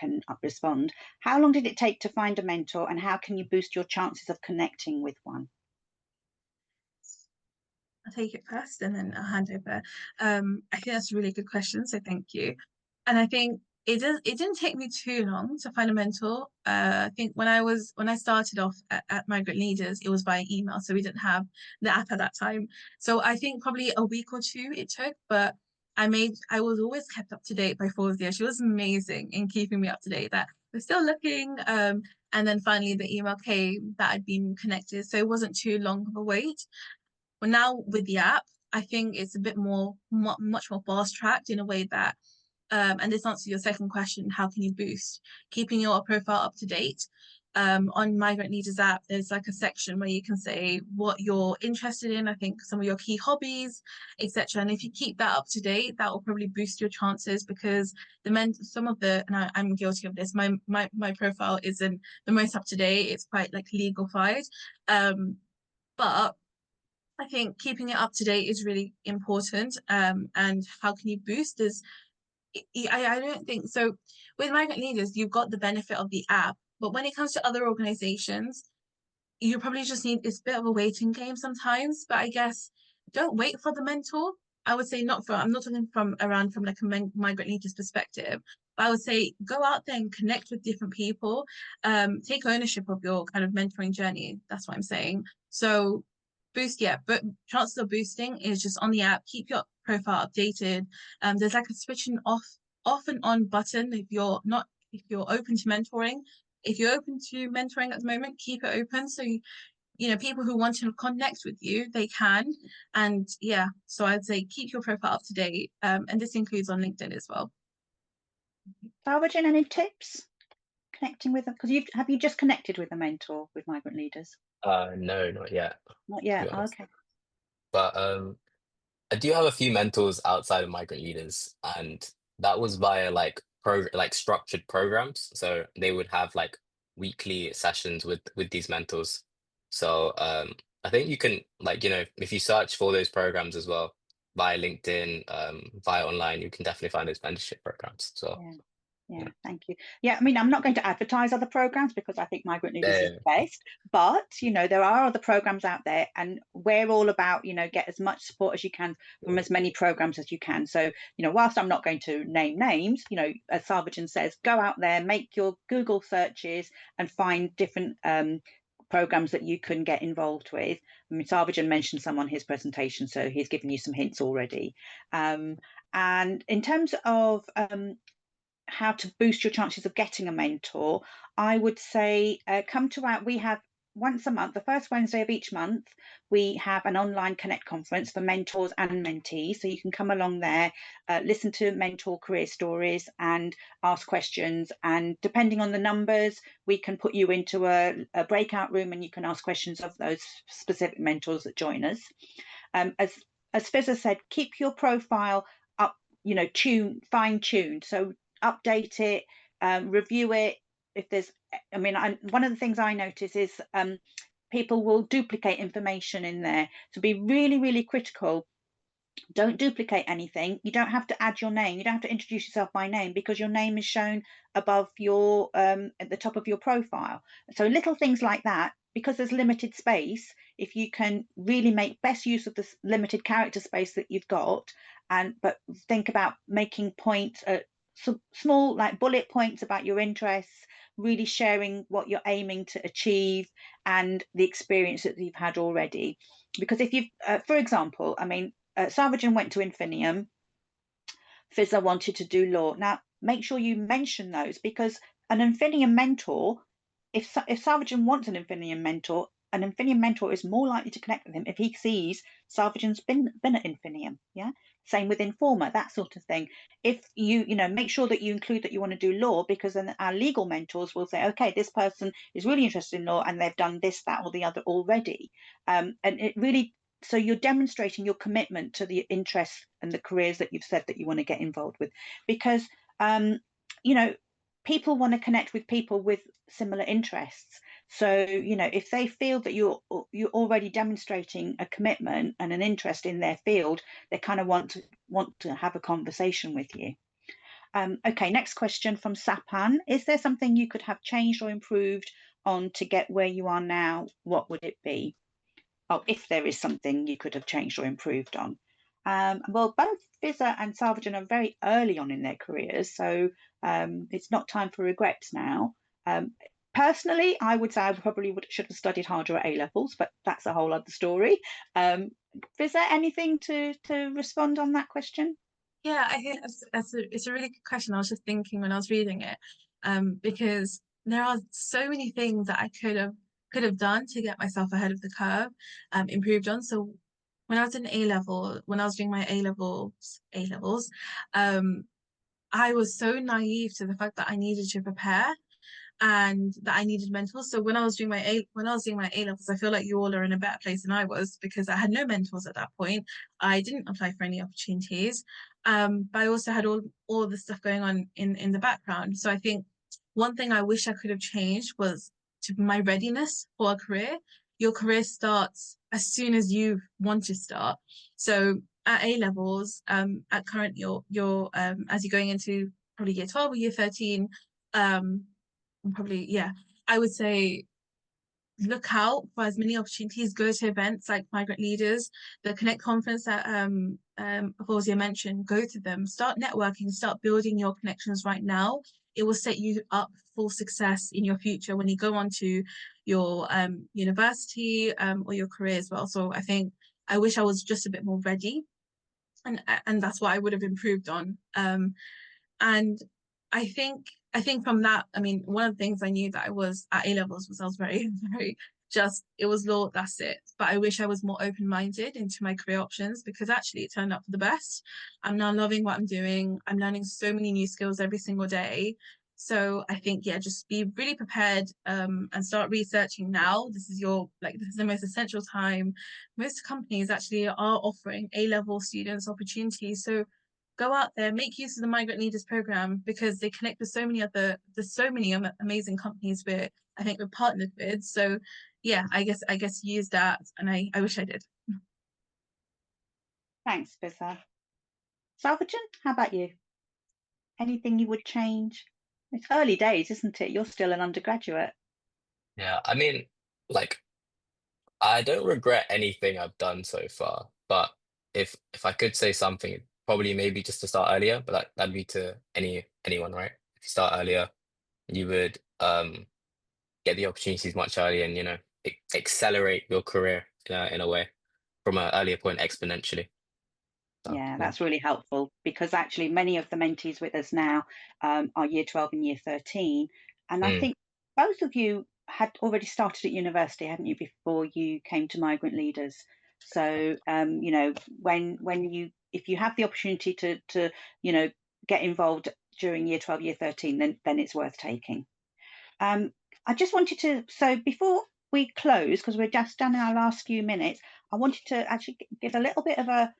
respond. How long did it take to find a mentor, and how can you boost your chances of connecting with one? I'll take it first and then I'll hand over. I think that's a really good question, so thank you. And I think it didn't take me too long to find a mentor. I think when I started off at Migrant Leaders, it was by email, so we didn't have the app at that time. So I think probably a week or two it took, but I was always kept up to date by Fawzia. She was amazing in keeping me up to date that we're still looking. And then finally the email came that I'd been connected. So it wasn't too long of a wait. Well, now with the app, I think it's a bit more, much more fast tracked in a way that, and this answers your second question, how can you boost keeping your profile up to date? On Migrant Leaders app, there's like a section where you can say what you're interested in, I think some of your key hobbies, etc. And if you keep that up to date, that will probably boost your chances because I'm guilty of this, my profile isn't the most up to date, it's quite like legalified. But I think keeping it up to date is really important. And how can you boost this? I don't think so. With Migrant Leaders, you've got the benefit of the app, but when it comes to other organizations, you probably just need it's a bit of a waiting game sometimes. But I guess don't wait for the mentor. I would say I'm not talking from like a Migrant Leaders perspective. But I would say go out there and connect with different people. Take ownership of your kind of mentoring journey. That's what I'm saying. So but chances of boosting is just on the app. Keep your profile updated. There's like a switching off and on button if you're open to mentoring. If you're open to mentoring at the moment, keep it open so people who want to connect with you, they can. And yeah, so I'd say keep your profile up to date. And this includes on LinkedIn as well. Sarvajan, any tips connecting with them? Because have you just connected with a mentor with Migrant Leaders? No, not yet. Not yet. To be honest. Okay. But I do have a few mentors outside of Migrant Leaders, and that was via like structured programs. So they would have like weekly sessions with these mentors. So I think you can, like, if you search for those programs as well via LinkedIn, via online, you can definitely find those mentorship programs. So Yeah. Yeah, yeah. thank you. Yeah, I mean, I'm not going to advertise other programs because I think Migrant Leaders is Yeah. the best, but there are other programs out there, and we're all about, get as much support as you can from as many programs as you can. So, whilst I'm not going to name names, as Sarvajan says, go out there, make your Google searches and find different programs that you can get involved with. I mean, Sarvajan mentioned some on his presentation, so he's given you some hints already. And in terms of how to boost your chances of getting a mentor, I would say come to our, we have once a month, the first Wednesday of each month, we have an online Connect conference for mentors and mentees. So you can come along there, listen to mentor career stories and ask questions. And depending on the numbers, we can put you into a breakout room and you can ask questions of those specific mentors that join us. As Fizza said, keep your profile up, fine-tuned. So update it, review it. If there's, I mean, one of the things I notice is people will duplicate information in there. So be really, really critical. Don't duplicate anything. You don't have to add your name. You don't have to introduce yourself by name because your name is shown above your at the top of your profile. So little things like that, because there's limited space, if you can really make best use of this limited character space that you've got, but think about making points, small like bullet points about your interests, really sharing what you're aiming to achieve and the experience that you've had already. Because if you've, for example, I mean, Sarvajan went to Infinium, Fizza wanted to do law. Now, make sure you mention those, because an Infinium mentor, if Sarvajan wants an Infinium mentor is more likely to connect with him if he sees Sarvajan's been at Infinium. Yeah. Same with Informa, that sort of thing. If make sure that you include that you want to do law, because then our legal mentors will say, okay, this person is really interested in law and they've done this, that, or the other already. And it really, so you're demonstrating your commitment to the interests and the careers that you've said that you want to get involved with, because people want to connect with people with similar interests. So if they feel that you're already demonstrating a commitment and an interest in their field, they kind of want to have a conversation with you. Okay, next question from Sapan. Is there something you could have changed or improved on to get where you are now? What would it be? Oh, if there is something you could have changed or improved on. Well, both Fizza and Salvajan are very early on in their careers, so it's not time for regrets now. Personally, I would say I probably should have studied harder at A-levels, but that's a whole other story. Fizza, anything to respond on that question? Yeah, I think it's a really good question. I was just thinking when I was reading it, because there are so many things that I could have done to get myself ahead of the curve, improved on. So when I was in when I was doing my A levels, I was so naive to the fact that I needed to prepare and that I needed mentors. So when I was doing my A levels, I feel like you all are in a better place than I was, because I had no mentors at that point. I didn't apply for any opportunities, but I also had all the stuff going on in the background. So I think one thing I wish I could have changed was my readiness for a career. Your career starts as soon as you want to start. So at A levels, at current you're as you're going into probably year 12 or year 13, probably, yeah, I would say look out for as many opportunities, go to events like Migrant Leaders, the Connect conference that Fawzia mentioned, go to them, start networking, start building your connections right now. It will set you up for success in your future when you go on to your university or your career as well. So I think I wish I was just a bit more ready, and that's what I would have improved on. And I think from that, I mean, one of the things I knew that I was at A levels was I was very, very just, it was law, that's it. But I wish I was more open-minded into my career options, because actually it turned out for the best. I'm now loving what I'm doing. I'm learning so many new skills every single day. So I think, yeah, just be really prepared and start researching now. This is the most essential time. Most companies actually are offering A-level students opportunities. So go out there, make use of the Migrant Leaders program, because they connect with so many amazing companies I think we're partnered with. So yeah, I guess use that, and I wish I did. Thanks, Fiza. Sarvajan, how about you? Anything you would change? It's early days, isn't it? You're still an undergraduate. Yeah, I mean, like I don't regret anything I've done so far, but if I could say something, probably maybe just to start earlier, but that'd be to anyone, right? If you start earlier, you would get the opportunities much earlier and accelerate your career in a way from an earlier point exponentially. So Yeah, yeah. that's really helpful because actually many of the mentees with us now are year 12 and year 13. And I Mm, think both of you had already started at university, hadn't you, before you came to Migrant Leaders? So, if you have the opportunity to, get involved during year 12, year 13, then it's worth taking. Um, I just wanted to, so before we close, because we're just done in our last few minutes, I wanted to actually give a little bit of a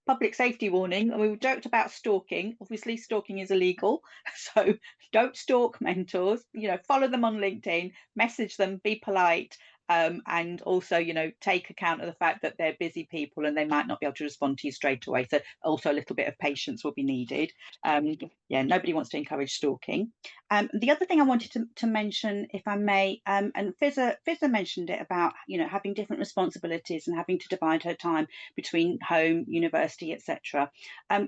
public safety warning. And we joked about stalking. Obviously, stalking is illegal. So don't stalk mentors. Follow them on LinkedIn, message them, be polite. And also, take account of the fact that they're busy people and they might not be able to respond to you straight away. So also a little bit of patience will be needed. Yeah, nobody wants to encourage stalking. The other thing I wanted to mention, if I may, and Fizza mentioned it about, having different responsibilities and having to divide her time between home, university, etc.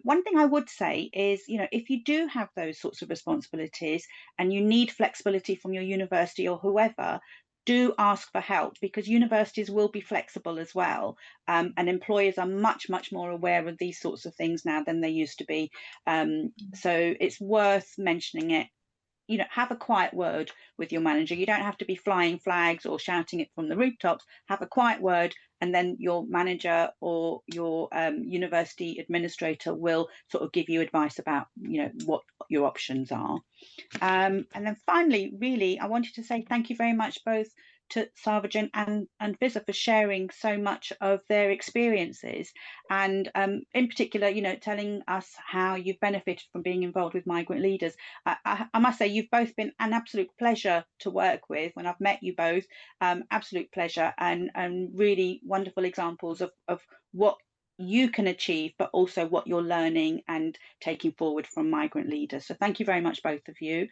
One thing I would say is, if you do have those sorts of responsibilities and you need flexibility from your university or whoever, do ask for help because universities will be flexible as well. And employers are much, much more aware of these sorts of things now than they used to be. So it's worth mentioning it. Have a quiet word with your manager. You don't have to be flying flags or shouting it from the rooftops. Have a quiet word, and then your manager or your university administrator will sort of give you advice about, what your options are. And then finally, really, I wanted to say thank you very much both to Sarvajan and Visa for sharing so much of their experiences. And in particular, telling us how you've benefited from being involved with Migrant Leaders. I must say, you've both been an absolute pleasure to work with when I've met you both. Absolute pleasure and really wonderful examples of what you can achieve, but also what you're learning and taking forward from Migrant Leaders. So thank you very much, both of you.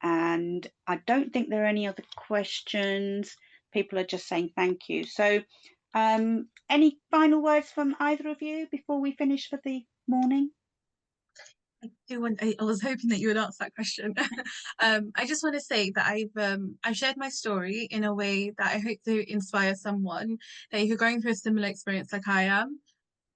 And I don't think there are any other questions. People are just saying thank you. So any final words from either of you before we finish for the morning? I was hoping that you would answer that question. I just want to say that I've shared my story in a way that I hope to inspire someone that if you're going through a similar experience like I am.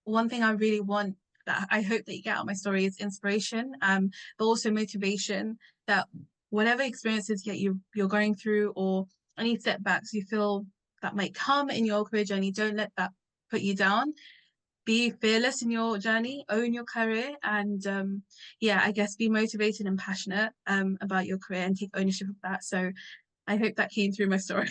One thing I really want that I hope that you get out of my story is inspiration, but also motivation. That whatever experiences that you're going through or any setbacks you feel that might come in your career journey, don't let that put you down. Be fearless in your journey, own your career, and I guess be motivated and passionate about your career and take ownership of that. So I hope that came through my story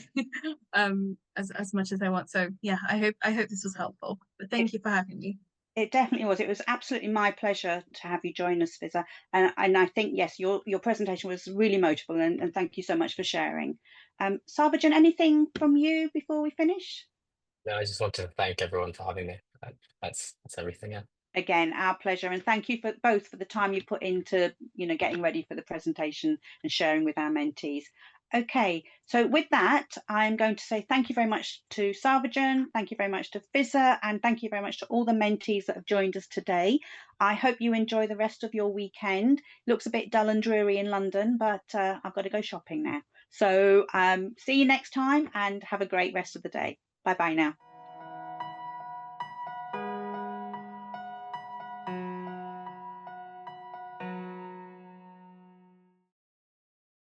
as much as I want. So yeah, I hope this was helpful. But thank you for having me. It definitely was. It was absolutely my pleasure to have you join us, Fizza. And I think, yes, your presentation was really motivational, and thank you so much for sharing. Sarvajan, anything from you before we finish? No, I just want to thank everyone for having me. That's everything. Yeah. Again, our pleasure, and thank you for both for the time you put into getting ready for the presentation and sharing with our mentees. Okay, so with that, I'm going to say thank you very much to Sarvajan, thank you very much to Fizza, and thank you very much to all the mentees that have joined us today. I hope you enjoy the rest of your weekend. Looks a bit dull and dreary in London, but I've got to go shopping now. So see you next time and have a great rest of the day. Bye bye now.